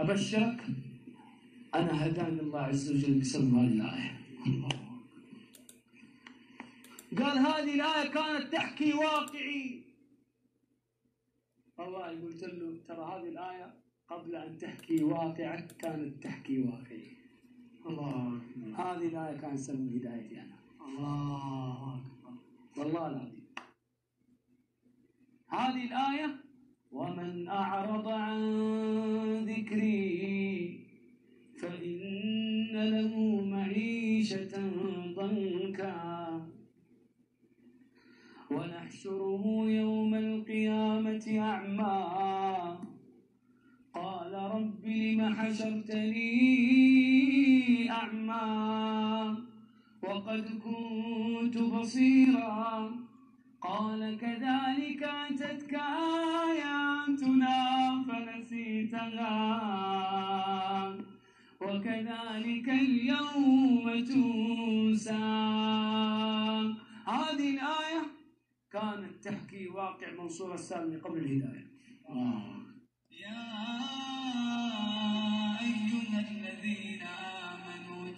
أبشرك أنا هداني الله عز وجل بسبب هذه الآية. قال هذه الآية كانت تحكي واقعي. والله قلت له ترى هذه الآية قبل أن تحكي واقعك كانت تحكي واقعي. الله أكبر. هذه الآية كانت سبب هدايتي أنا. الله أكبر. والله العظيم هذه الآية ومن أعرض عن ذكري فإن له معيشة ضنكا ونحشره يوم القيامة أعمى قال رب لم حشرتني أعمى وقد كنت بصيرا قال كذلك أتتك آياتنا فنسيتها وكذلك اليوم تنسى. هذه الآية كانت تحكي واقع منصور السالمي قبل الهداية. يا أيها الذين آمنوا